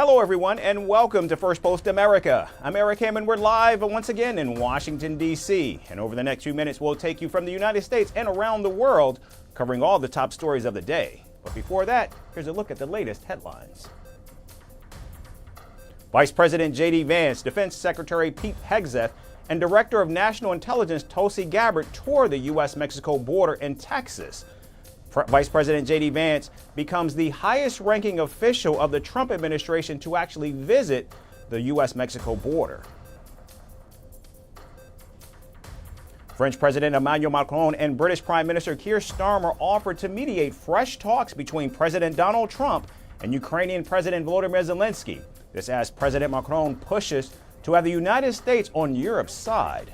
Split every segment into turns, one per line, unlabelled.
Hello, everyone, and welcome to Firstpost America. I'm Eric Hammond. We're live once again in Washington, D.C. And over the next few minutes, we'll take you from the United States and around the world, covering all the top stories of the day. But before that, here's a look at the latest headlines. Vice President J.D. Vance, Defense Secretary Pete Hegseth, and Director of National Intelligence Tulsi Gabbard tour the U.S.-Mexico border in Texas. Vice President J.D. Vance becomes the highest-ranking official of the Trump administration to actually visit the U.S.-Mexico border. French President Emmanuel Macron and British Prime Minister Keir Starmer offered to mediate fresh talks between President Donald Trump and Ukrainian President Volodymyr Zelensky. This as President Macron pushes to have the United States on Europe's side.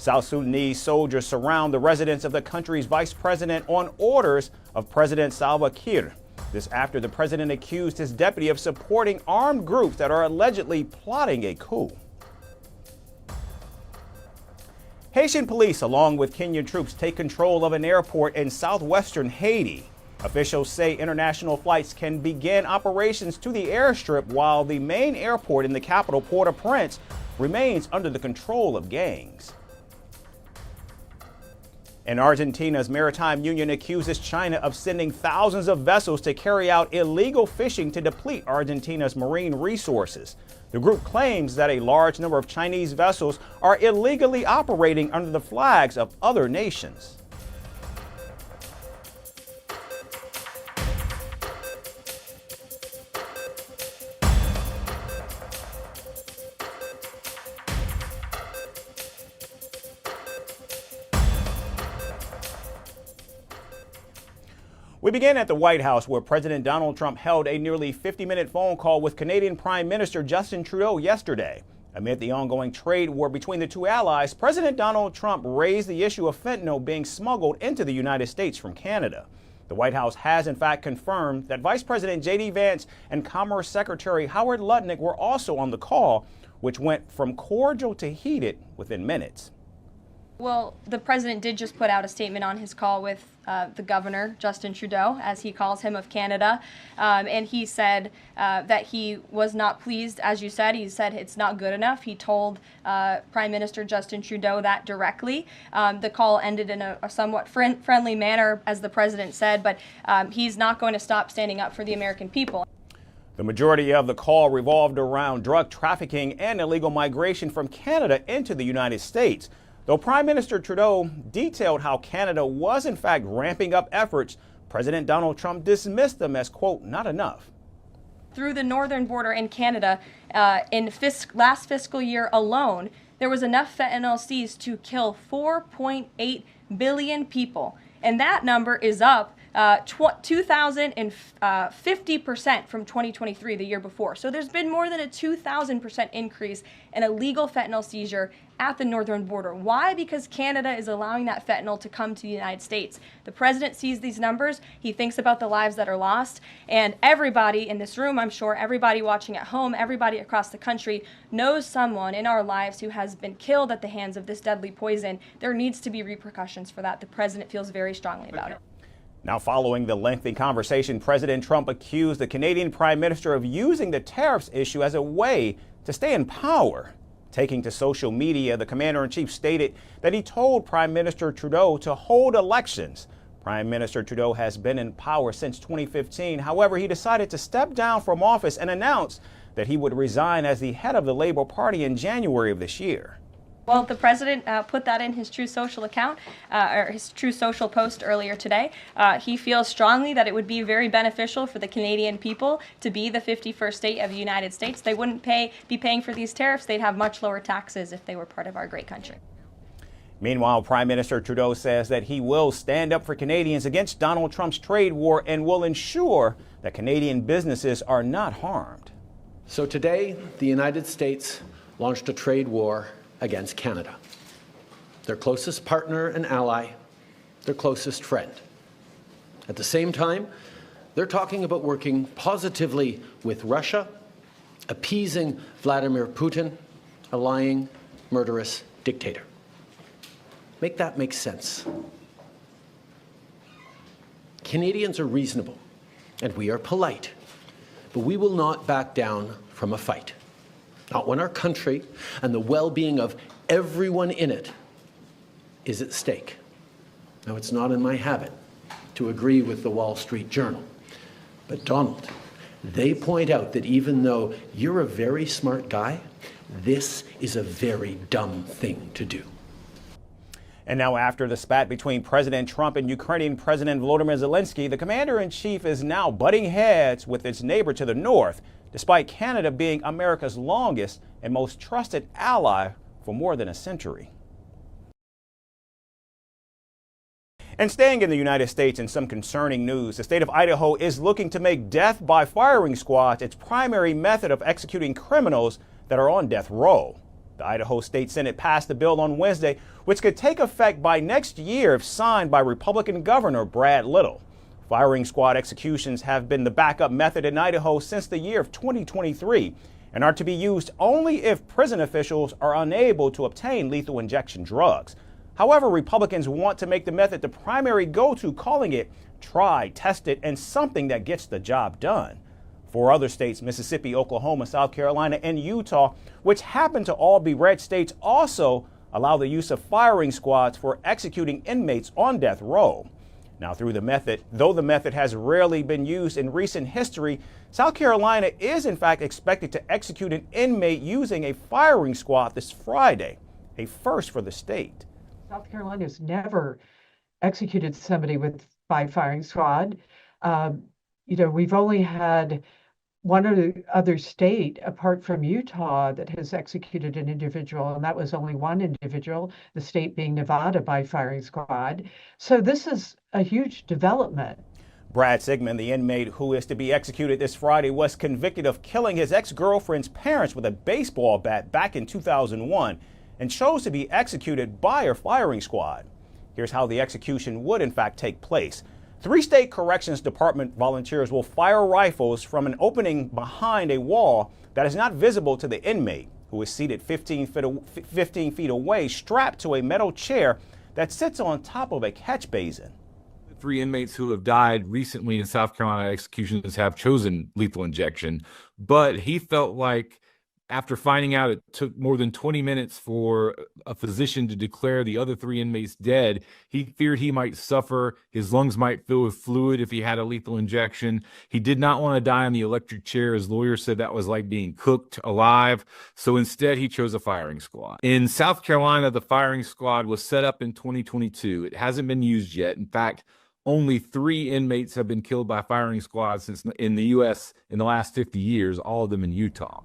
South Sudanese soldiers surround the residence of the country's vice president on orders of President Salva Kiir. This after the president accused his deputy of supporting armed groups that are allegedly plotting a coup. Haitian police, along with Kenyan troops, take control of an airport in southwestern Haiti. Officials say international flights can begin operations to the airstrip while the main airport in the capital, Port-au-Prince, remains under the control of gangs. And Argentina's Maritime Union accuses China of sending thousands of vessels to carry out illegal fishing to deplete Argentina's marine resources. The group claims that a large number of Chinese vessels are illegally operating under the flags of other nations. We begin at the White House, where President Donald Trump held a nearly 50-minute phone call with Canadian Prime Minister Justin Trudeau yesterday. Amid the ongoing trade war between the two allies, President Donald Trump raised the issue of fentanyl being smuggled into the United States from Canada. The White House has in fact confirmed that Vice President J.D. Vance and Commerce Secretary Howard Lutnick were also on the call, which went from cordial to heated within minutes.
Well, the president did just put out a statement on his call with the governor, Justin Trudeau, as he calls him, of Canada. And he said that he was not pleased, as you said. He said it's not good enough. He told Prime Minister Justin Trudeau that directly. The call ended in a somewhat friendly manner, as the president said, but he's not going to stop standing up for the American people.
The majority of the call revolved around drug trafficking and illegal migration from Canada into the United States. Though Prime Minister Trudeau detailed how Canada was in fact ramping up efforts, President Donald Trump dismissed them as, quote, not enough.
Through the northern border in Canada, in last fiscal year alone, there was enough fentanyl seized to kill 4.8 billion people. And that number is up 2,050% from 2023, the year before. So there's been more than a 2,000% increase in illegal fentanyl seizure at the northern border. Why? Because Canada is allowing that fentanyl to come to the United States. The president sees these numbers. He thinks about the lives that are lost. And everybody in this room, I'm sure, everybody watching at home, everybody across the country knows someone in our lives who has been killed at the hands of this deadly poison. There needs to be repercussions for that. The president feels very strongly about it.
Now, following the lengthy conversation, President Trump accused the Canadian Prime Minister of using the tariffs issue as a way to stay in power. Taking to social media, the commander-in-chief stated that he told Prime Minister Trudeau to hold elections. Prime Minister Trudeau has been in power since 2015. However, he decided to step down from office and announced that he would resign as the head of the Labour Party in January of this year.
Well, the president put that in his True Social account, or his True Social post earlier today. He feels strongly that it would be very beneficial for the Canadian people to be the 51st state of the United States. They wouldn't be paying for these tariffs. They'd have much lower taxes if they were part of our great country.
Meanwhile, Prime Minister Trudeau says that he will stand up for Canadians against Donald Trump's trade war and will ensure that Canadian businesses are not harmed.
So today, the United States launched a trade war against Canada, their closest partner and ally, their closest friend. At the same time, they're talking about working positively with Russia, appeasing Vladimir Putin, a lying, murderous dictator. Make that make sense. Canadians are reasonable. and we are polite, but we will not back down from a fight. Not when our country and the well-being of everyone in it is at stake. Now, it's not in my habit to agree with the Wall Street Journal, but Donald, they point out that even though you're a very smart guy, this is a very dumb thing to do.
And now, after the spat between President Trump and Ukrainian President Volodymyr Zelensky, the commander-in-chief is now butting heads with its neighbor to the north, despite Canada being America's longest and most trusted ally for more than a century. And staying in the United States, in some concerning news, the state of Idaho is looking to make death by firing squads its primary method of executing criminals that are on death row. The Idaho State Senate passed the bill on Wednesday, which could take effect by next year if signed by Republican Governor Brad Little. Firing squad executions have been the backup method in Idaho since the year of 2023 and are to be used only if prison officials are unable to obtain lethal injection drugs. However, Republicans want to make the method the primary go-to, calling it tried, tested, and something that gets the job done. 4 other states, Mississippi, Oklahoma, South Carolina, and Utah, which happen to all be red states, also allow the use of firing squads for executing inmates on death row. Now, though the method has rarely been used in recent history, South Carolina is in fact expected to execute an inmate using a firing squad this Friday, a first for the state.
South Carolina has never executed somebody by firing squad. We've only had one other state apart from Utah that has executed an individual, and that was only one individual, the state being Nevada, by firing squad. So this is a huge development.
Brad Sigmon, the inmate who is to be executed this Friday, was convicted of killing his ex-girlfriend's parents with a baseball bat back in 2001 and chose to be executed by a firing squad. Here's how the execution would in fact take place. 3 state corrections department volunteers will fire rifles from an opening behind a wall that is not visible to the inmate, who is seated 15 feet away, strapped to a metal chair that sits on top of a catch basin.
3 inmates who have died recently in South Carolina executions have chosen lethal injection, but he felt like after finding out it took more than 20 minutes for a physician to declare the other 3 inmates dead, he feared he might suffer. His lungs might fill with fluid if he had a lethal injection. He did not want to die on the electric chair. His lawyer said that was like being cooked alive. So instead, he chose a firing squad. In South Carolina, the firing squad was set up in 2022. It hasn't been used yet. In fact, only 3 inmates have been killed by firing squads in the U.S. in the last 50 years, all of them in Utah.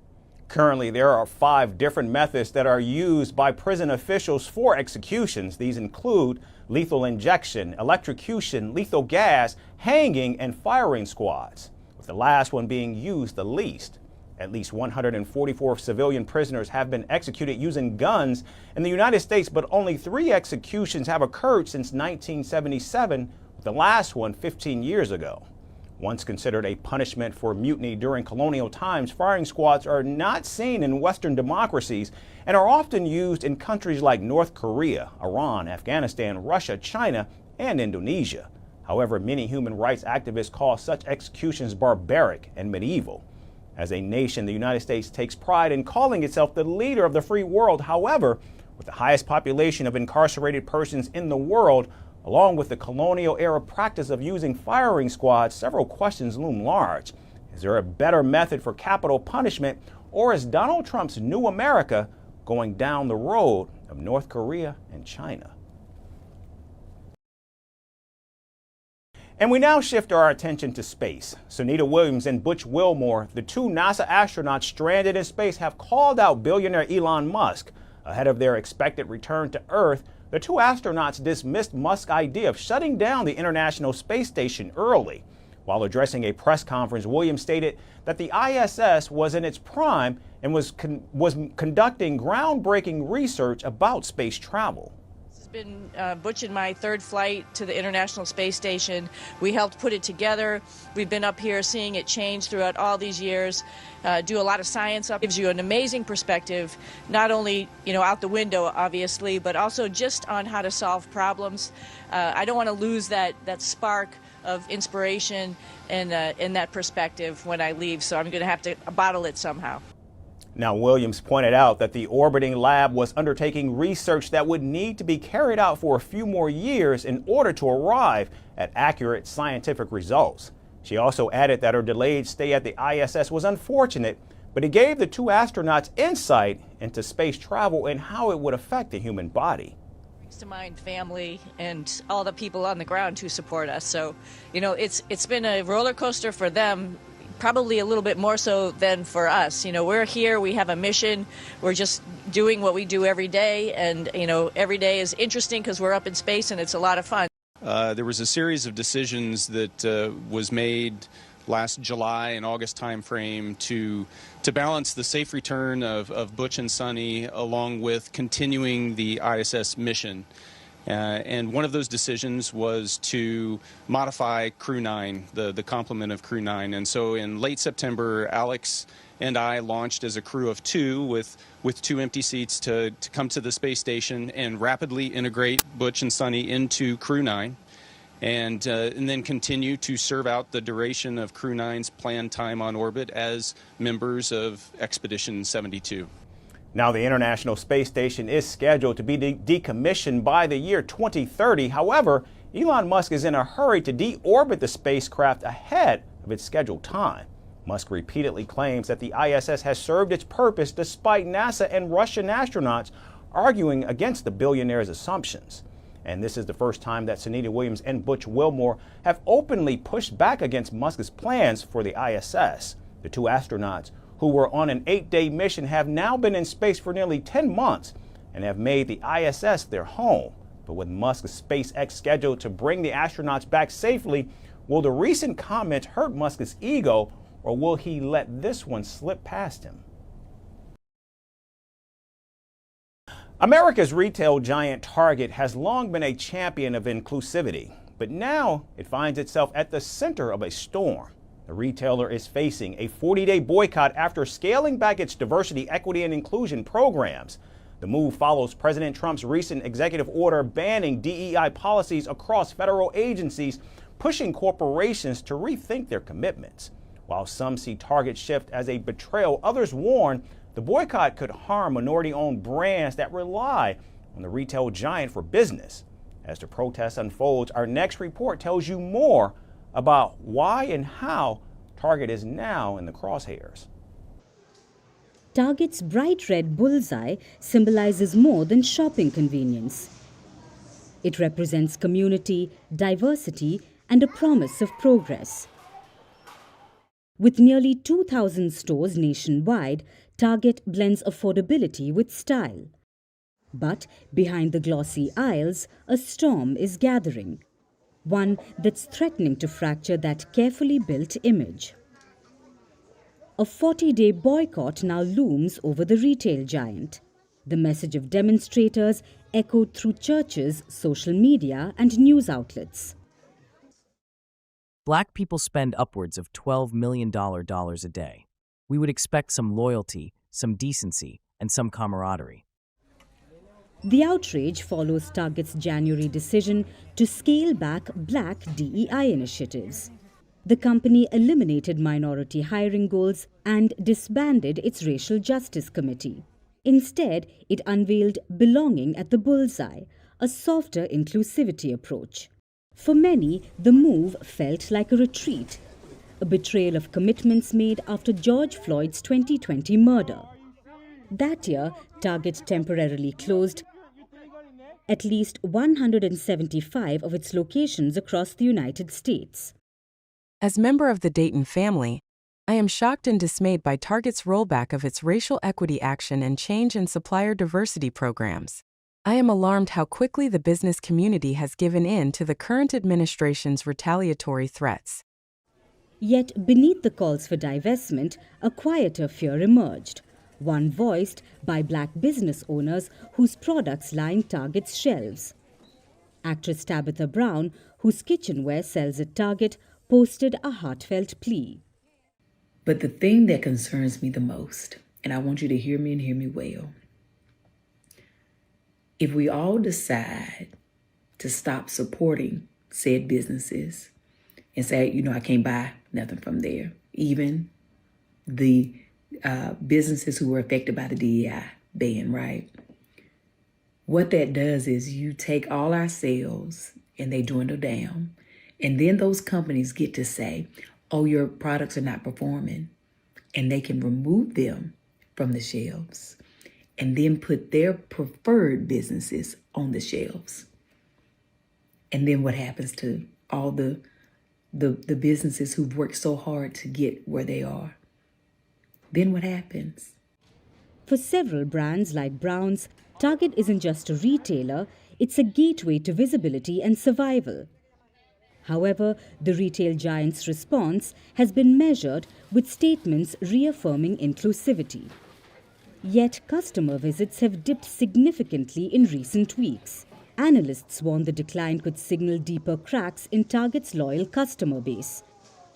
Currently, there are 5 different methods that are used by prison officials for executions. These include lethal injection, electrocution, lethal gas, hanging, and firing squads, with the last one being used the least. At least 144 civilian prisoners have been executed using guns in the United States, but only 3 executions have occurred since 1977, with the last one 15 years ago. Once considered a punishment for mutiny during colonial times, firing squads are not seen in Western democracies and are often used in countries like North Korea, Iran, Afghanistan, Russia, China, and Indonesia. However, many human rights activists call such executions barbaric and medieval. As a nation, the United States takes pride in calling itself the leader of the free world. However, with the highest population of incarcerated persons in the world, along with the colonial-era practice of using firing squads, several questions loom large. Is there a better method for capital punishment, or is Donald Trump's new America going down the road of North Korea and China? And we now shift our attention to space. Sunita Williams and Butch Wilmore, the 2 NASA astronauts stranded in space, have called out billionaire Elon Musk. Ahead of their expected return to Earth, the 2 astronauts dismissed Musk's idea of shutting down the International Space Station early. While addressing a press conference, Williams stated that the ISS was in its prime and was conducting groundbreaking research about space travel.
This has been Butch and my 3rd flight to the International Space Station. We helped put it together. We've been up here seeing it change throughout all these years. Do a lot of science up. Gives you an amazing perspective, not only, out the window, obviously, but also just on how to solve problems. I don't want to lose that spark of inspiration and in that perspective when I leave, so I'm going to have to bottle it somehow.
Now, Williams pointed out that the orbiting lab was undertaking research that would need to be carried out for a few more years in order to arrive at accurate scientific results. She also added that her delayed stay at the ISS was unfortunate, but it gave the two astronauts insight into space travel and how it would affect the human body.
Brings to mind family and all the people on the ground who support us. So, you know, it's been a roller coaster for them, probably a little bit more so than for us. You know, we're here, we have a mission, we're just doing what we do every day, and, you know, every day is interesting because we're up in space and it's a lot of fun.
There was a series of decisions that was made last July and August timeframe to balance the safe return of Butch and Sunny along with continuing the ISS mission. And one of those decisions was to modify Crew 9, the complement of Crew 9. And so in late September, Alex and I launched as a crew of two with two empty seats to come to the space station and rapidly integrate Butch and Sunny into Crew 9. And then continue to serve out the duration of Crew 9's planned time on orbit as members of Expedition 72.
Now, the International Space Station is scheduled to be decommissioned by the year 2030. However, Elon Musk is in a hurry to deorbit the spacecraft ahead of its scheduled time. Musk repeatedly claims that the ISS has served its purpose despite NASA and Russian astronauts arguing against the billionaire's assumptions. And this is the first time that Sunita Williams and Butch Wilmore have openly pushed back against Musk's plans for the ISS. The two astronauts, who were on an 8-day mission, have now been in space for nearly 10 months and have made the ISS their home. But with Musk's SpaceX scheduled to bring the astronauts back safely, will the recent comments hurt Musk's ego, or will he let this one slip past him? America's retail giant Target has long been a champion of inclusivity, but now it finds itself at the center of a storm. The retailer is facing a 40-day boycott after scaling back its diversity, equity, and inclusion programs. The move follows President Trump's recent executive order banning DEI policies across federal agencies, pushing corporations to rethink their commitments. While some see Target's shift as a betrayal, others warn the boycott could harm minority-owned brands that rely on the retail giant for business. As the protest unfolds, our next report tells you more about why and how Target is now in the crosshairs.
Target's bright red bullseye symbolizes more than shopping convenience. It represents community, diversity, and a promise of progress. With nearly 2,000 stores nationwide, Target blends affordability with style. But behind the glossy aisles, a storm is gathering. One that's threatening to fracture that carefully built image. A 40-day boycott now looms over the retail giant. The message of demonstrators echoed through churches, social media, and news outlets.
Black people spend upwards of $12 million a day. We would expect some loyalty, some decency, and some camaraderie.
The outrage follows Target's January decision to scale back black DEI initiatives. The company eliminated minority hiring goals and disbanded its Racial Justice Committee. Instead, it unveiled Belonging at the Bullseye, a softer inclusivity approach. For many, the move felt like a retreat, a betrayal of commitments made after George Floyd's 2020 murder. That year, Target temporarily closed at least 175 of its locations across the United States.
As member of the Dayton family, I am shocked and dismayed by Target's rollback of its racial equity action and change in supplier diversity programs. I am alarmed how quickly the business community has given in to the current administration's retaliatory threats.
Yet beneath the calls for divestment, a quieter fear emerged, one voiced by black business owners whose products line Target's shelves. Actress Tabitha Brown, whose kitchenware sells at Target, posted a heartfelt plea.
But the thing that concerns me the most, and I want you to hear me and hear me well, if we all decide to stop supporting said businesses, and say, you know, I can't buy nothing from there. Even the businesses who were affected by the DEI ban, right? What that does is you take all our sales and they dwindle down. And then those companies get to say, oh, your products are not performing. And they can remove them from the shelves and then put their preferred businesses on the shelves. And then what happens to all the businesses who've worked so hard to get where they are? Then what happens?
For several brands like Brown's, Target isn't just a retailer, it's a gateway to visibility and survival. However, the retail giant's response has been measured with statements reaffirming inclusivity. Yet customer visits have dipped significantly in recent weeks. Analysts warn the decline could signal deeper cracks in Target's loyal customer base.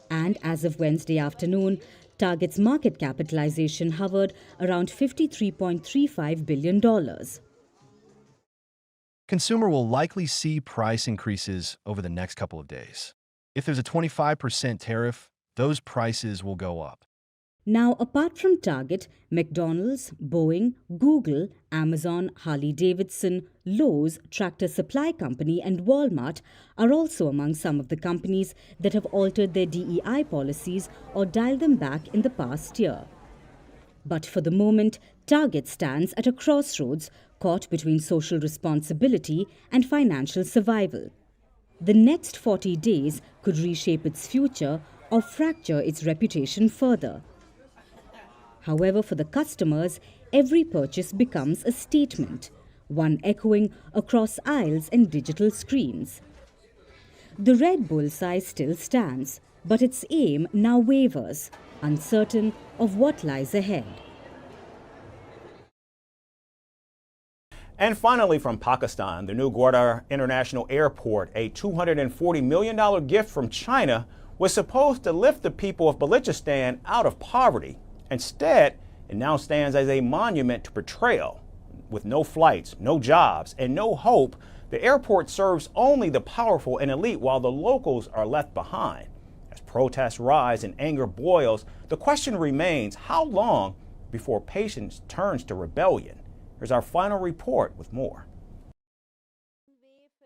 And as of Wednesday afternoon, Target's market capitalization hovered around $53.35 billion.
Consumer will likely see price increases over the next couple of days. If there's a 25% tariff, those prices will go up.
Now, apart from Target, McDonald's, Boeing, Google, Amazon, Harley-Davidson, Lowe's, Tractor Supply Company and Walmart are also among some of the companies that have altered their DEI policies or dialed them back in the past year. But for the moment, Target stands at a crossroads, caught between social responsibility and financial survival. The next 40 days could reshape its future or fracture its reputation further. However, for the customers, every purchase becomes a statement, one echoing across aisles and digital screens. The red bullseye still stands, but its aim now wavers, uncertain of what lies ahead.
And finally, from Pakistan, the new Gwadar International Airport, a $240 million gift from China, was supposed to lift the people of Balochistan out of poverty. Instead, it now stands as a monument to betrayal. With no flights, no jobs, and no hope, the airport serves only the powerful and elite while the locals are left behind. As protests rise and anger boils, the question remains, how long before patience turns to rebellion? Here's our final report with more.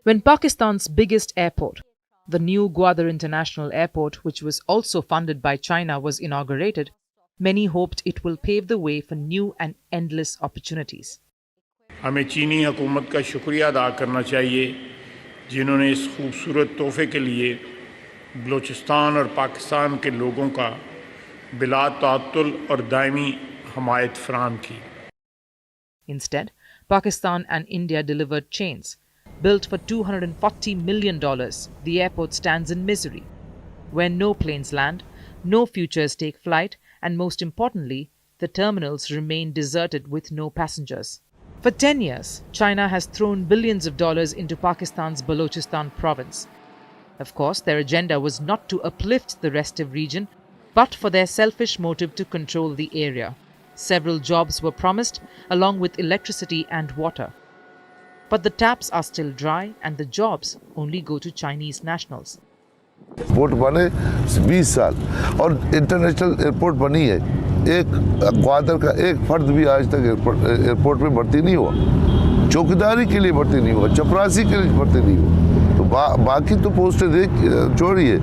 When Pakistan's biggest airport, the new Gwadar International Airport, which was also funded by China, was inaugurated, many hoped it will pave the way for new and endless opportunities.
हमें चीनी हुकूमत का शुक्रिया अदा करना चाहिए जिन्होंने इस खूबसूरत तोहफे के लिए बलूचिस्तान और पाकिस्तान के लोगों का बिला ताअत्तुल और दायमी हमायत फराहम की.
Instead, Pakistan and India delivered chains. Built for $240 million, the airport stands in misery, where no planes land, no futures take flight, and most importantly, the terminals remain deserted with no passengers. For 10 years, China has thrown billions of dollars into Pakistan's Balochistan province. Of course, their agenda was not to uplift the restive region, but for their selfish motive to control the area. Several jobs were promised, along with electricity and water. But the taps are still dry and the jobs only go to Chinese nationals.
Airport बने 20 साल और international airport बनी है. एक ग्वादर का एक फर्द भी आज तक एयरपोर्ट में भर्ती नहीं हुआ. चौकीदारी के लिए भर्ती नहीं हुआ, चपरासी के लिए भर्ती नहीं हुआ. तो बाकी तो पोस्टें छोड़िए,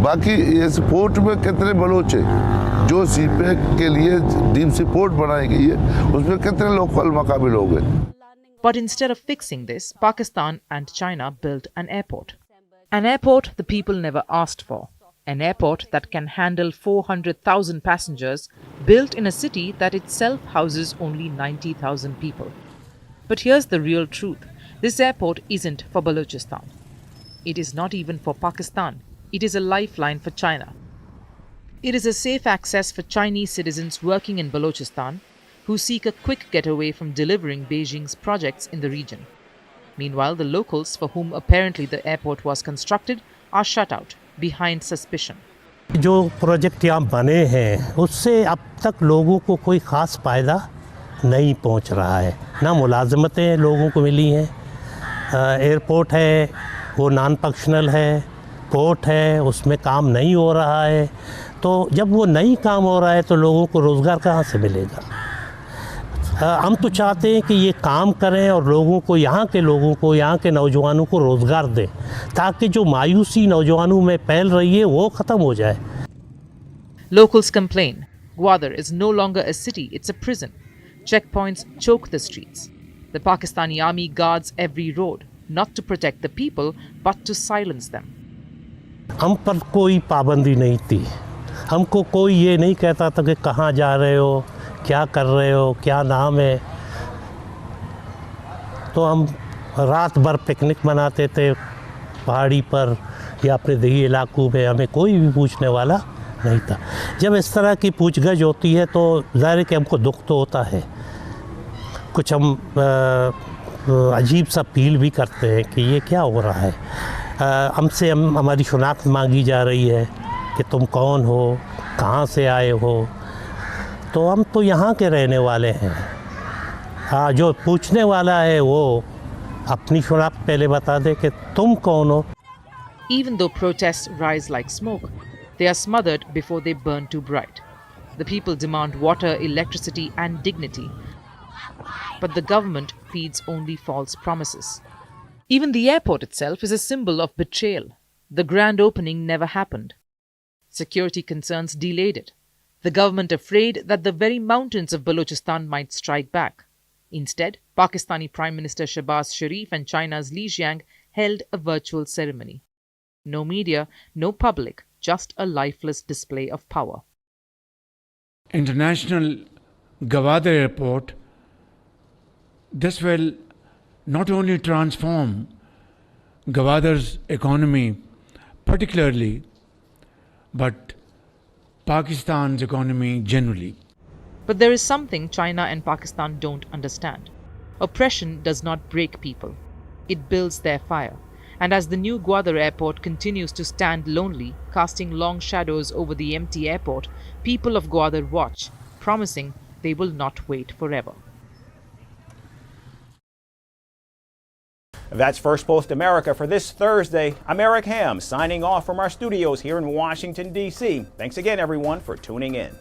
बाकी इस पोर्ट में कितने बलोच हैं जो सीपैक के लिए डीम सी पोर्ट बनाई गई है, उसमें कितने लोकल मकामी लोग हैं.
But instead of fixing this, Pakistan and China built an airport. An airport the people never asked for. An airport that can handle 400,000 passengers, built in a city that itself houses only 90,000 people. But here's the real truth. This airport isn't for Balochistan. It is not even for Pakistan. It is a lifeline for China. It is a safe access for Chinese citizens working in Balochistan who seek a quick getaway from delivering Beijing's projects in the region. Meanwhile, the locals for whom apparently the airport was constructed are shut out behind suspicion.
जो project यहाँ बने हैं उससे अब तक लोगों को कोई खास फायदा नहीं पहुँच रहा है. ना मुलाजमतें लोगों को मिली हैं, एयरपोर्ट है वो नॉन फंक्शनल है, पोर्ट है उसमें काम नहीं हो रहा है, तो जब वो नहीं काम हो रहा है तो लोगों को रोज़गार कहाँ से मिलेगा? हम तो चाहते हैं कि ये काम करें और लोगों को, यहाँ के लोगों को, यहाँ के नौजवानों को रोज़गार दें, ताकि जो मायूसी नौजवानों में फैल रही है वो ख़त्म हो जाए।
Locals complain. Gwadar is no longer a city, it's a prison. Checkpoints choke the streets. The Pakistani army guards every road, not to protect the people, but to silence them.
हम पर कोई पाबंदी नहीं थी, हमको कोई ये नहीं कहता था कि कहाँ जा रहे हो, क्या कर रहे हो, क्या नाम है। तो हम रात भर पिकनिक मनाते थे पहाड़ी पर या अपने देही इलाकों में, हमें कोई भी पूछने वाला नहीं था। जब इस तरह की पूछगछ होती है तो ज़ाहिर है कि हमको दुख तो होता है, कुछ हम अजीब सा फील भी करते हैं कि ये क्या हो रहा है। हमसे हमारी शनाख्त मांगी जा रही है कि तुम कौन हो, कहाँ से आए हो, तो हम तो यहाँ के रहने वाले हैं। हाँ, जो पूछने वाला है वो अपनी शनाख्त पहले बता दे कि तुम कौन हो।
Even though protests rise like smoke, they are smothered before they burn too bright. The people demand water, electricity and dignity. But the government feeds only false promises. Even the airport itself is a symbol of betrayal. The grand opening never happened. Security concerns delayed it. The government afraid that the very mountains of Balochistan might strike back. Instead, Pakistani Prime Minister Shehbaz Sharif and China's Li Qiang held a virtual ceremony. No media, no public, just a lifeless display of power.
International Gwadar Airport, this will not only transform Gwadar's economy particularly, but Pakistan's economy generally.
But there is something China and Pakistan don't understand. Oppression does not break people. It builds their fire. And as the new Gwadar airport continues to stand lonely, casting long shadows over the empty airport, people of Gwadar watch, promising they will not wait forever.
That's Firstpost America for this Thursday. I'm Eric Ham, signing off from our studios here in Washington, D.C. Thanks again, everyone, for tuning in.